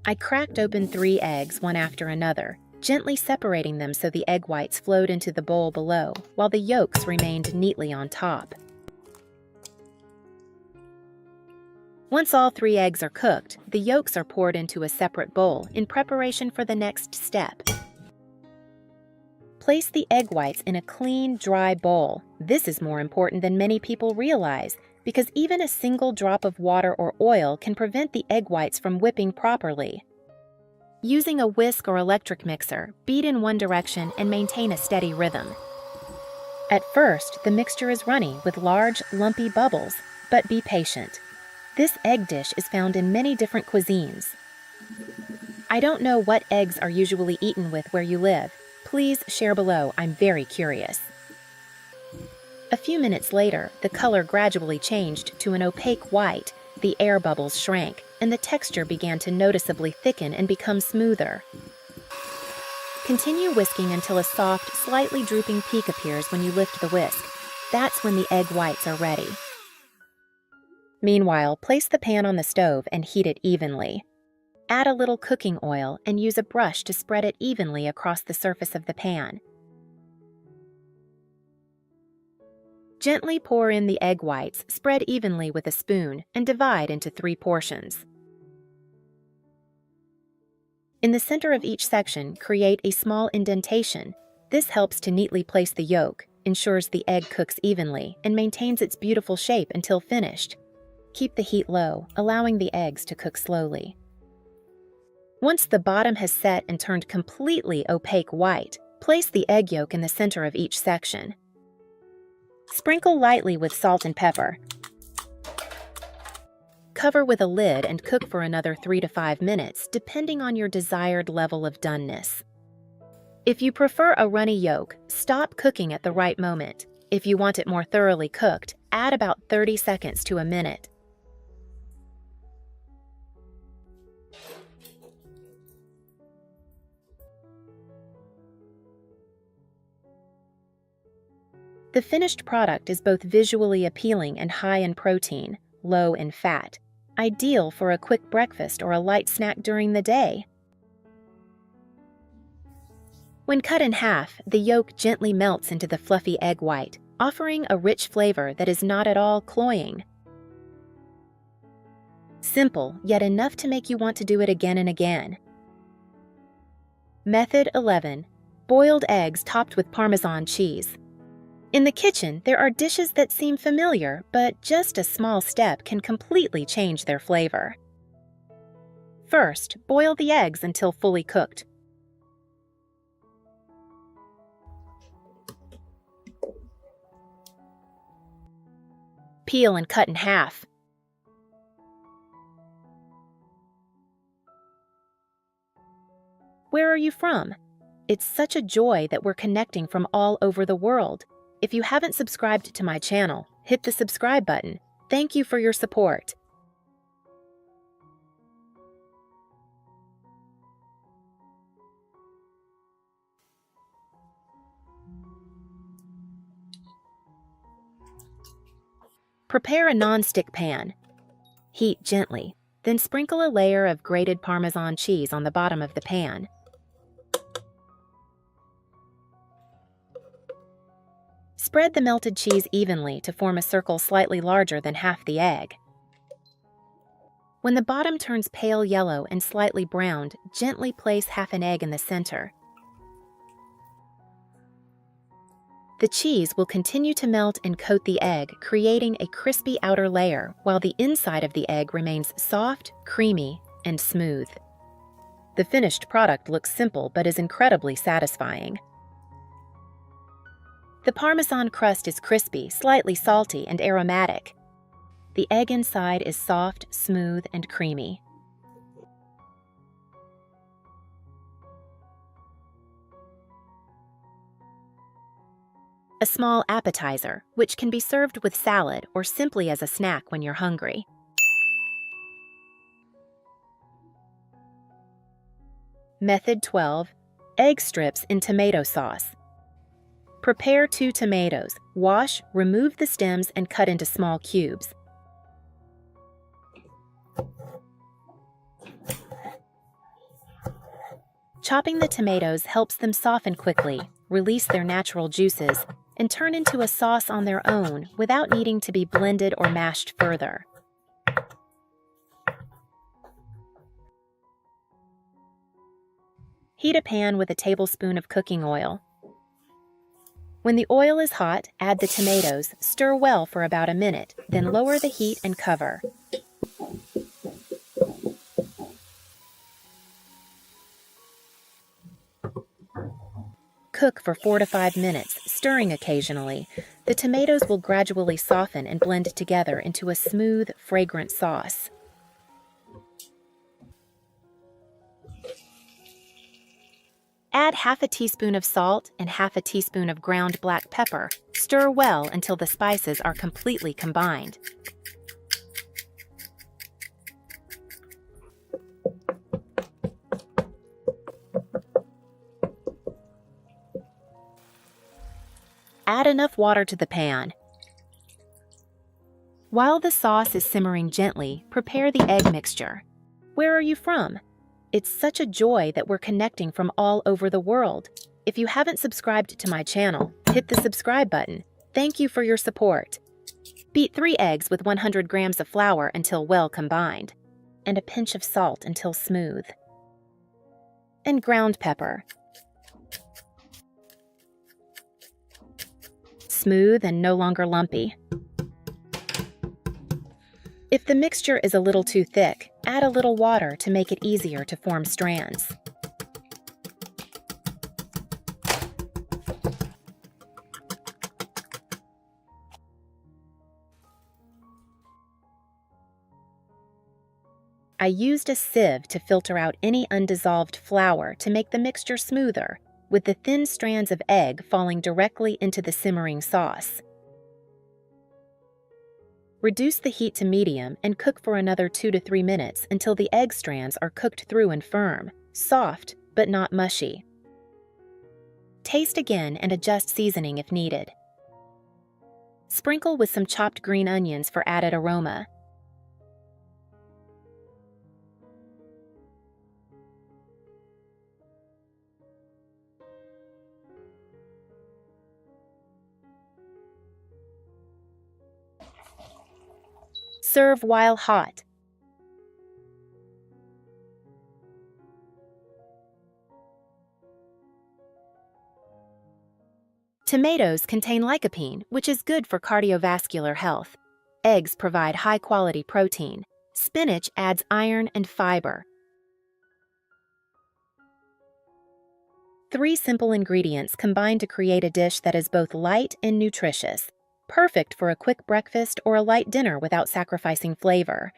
[SPEAKER 1] I cracked open 3 eggs, one after another, gently separating them so the egg whites flowed into the bowl below, while the yolks remained neatly on top. Once all 3 eggs are cooked, the yolks are poured into a separate bowl in preparation for the next step. Place the egg whites in a clean, dry bowl. This is more important than many people realize, because even a single drop of water or oil can prevent the egg whites from whipping properly. Using a whisk or electric mixer, beat in one direction and maintain a steady rhythm. At first, the mixture is runny with large, lumpy bubbles, but be patient. This egg dish is found in many different cuisines. I don't know what eggs are usually eaten with where you live. Please share below, I'm very curious. A few minutes later, the color gradually changed to an opaque white, the air bubbles shrank, and the texture began to noticeably thicken and become smoother. Continue whisking until a soft, slightly drooping peak appears when you lift the whisk. That's when the egg whites are ready. Meanwhile, place the pan on the stove and heat it evenly. Add a little cooking oil and use a brush to spread it evenly across the surface of the pan. Gently pour in the egg whites, spread evenly with a spoon, and divide into 3 portions. In the center of each section, create a small indentation. This helps to neatly place the yolk, ensures the egg cooks evenly, and maintains its beautiful shape until finished. Keep the heat low, allowing the eggs to cook slowly. Once the bottom has set and turned completely opaque white, place the egg yolk in the center of each section. Sprinkle lightly with salt and pepper. Cover with a lid and cook for another 3 to 5 minutes, depending on your desired level of doneness. If you prefer a runny yolk, stop cooking at the right moment. If you want it more thoroughly cooked, add about 30 seconds to a minute. The finished product is both visually appealing and high in protein, low in fat, ideal for a quick breakfast or a light snack during the day. When cut in half, the yolk gently melts into the fluffy egg white, offering a rich flavor that is not at all cloying. Simple, yet enough to make you want to do it again and again. Method 11. Boiled eggs topped with Parmesan cheese. In the kitchen, there are dishes that seem familiar, but just a small step can completely change their flavor. First, boil the eggs until fully cooked. Peel and cut in half. Where are you from? It's such a joy that we're connecting from all over the world. If you haven't subscribed to my channel, hit the subscribe button. Thank you for your support. Prepare a non-stick pan. Heat gently, then sprinkle a layer of grated Parmesan cheese on the bottom of the pan. Spread the melted cheese evenly to form a circle slightly larger than half the egg. When the bottom turns pale yellow and slightly browned, gently place half an egg in the center. The cheese will continue to melt and coat the egg, creating a crispy outer layer, while the inside of the egg remains soft, creamy, and smooth. The finished product looks simple but is incredibly satisfying. The Parmesan crust is crispy, slightly salty, and aromatic. The egg inside is soft, smooth, and creamy. A small appetizer, which can be served with salad or simply as a snack when you're hungry. Method 12. Egg strips in tomato sauce. Prepare 2 tomatoes. Wash, remove the stems, and cut into small cubes. Chopping the tomatoes helps them soften quickly, release their natural juices, and turn into a sauce on their own without needing to be blended or mashed further. Heat a pan with a tablespoon of cooking oil. When the oil is hot, add the tomatoes, stir well for about a minute, then lower the heat and cover. Cook for 4 to 5 minutes, stirring occasionally. The tomatoes will gradually soften and blend together into a smooth, fragrant sauce. Add half a teaspoon of salt and half a teaspoon of ground black pepper. Stir well until the spices are completely combined. Add enough water to the pan. While the sauce is simmering gently, prepare the egg mixture. Where are you from? It's such a joy that we're connecting from all over the world. If you haven't subscribed to my channel, hit the subscribe button. Thank you for your support. Beat 3 eggs with 100 grams of flour until well combined, and a pinch of salt until smooth. and ground pepper. Smooth and no longer lumpy. If the mixture is a little too thick, add a little water to make it easier to form strands. I used a sieve to filter out any undissolved flour to make the mixture smoother, with the thin strands of egg falling directly into the simmering sauce. Reduce the heat to medium and cook for another 2 to 3 minutes until the egg strands are cooked through and firm, soft but not mushy. Taste again and adjust seasoning if needed. Sprinkle with some chopped green onions for added aroma. Serve while hot. Tomatoes contain lycopene, which is good for cardiovascular health. Eggs provide high-quality protein. Spinach adds iron and fiber. 3 simple ingredients combine to create a dish that is both light and nutritious. Perfect for a quick breakfast or a light dinner without sacrificing flavor.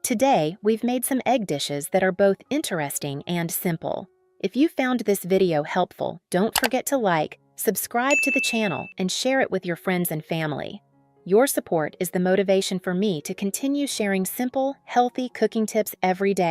[SPEAKER 1] Today, we've made some egg dishes that are both interesting and simple. If you found this video helpful, don't forget to like, subscribe to the channel, and share it with your friends and family. Your support is the motivation for me to continue sharing simple, healthy cooking tips every day.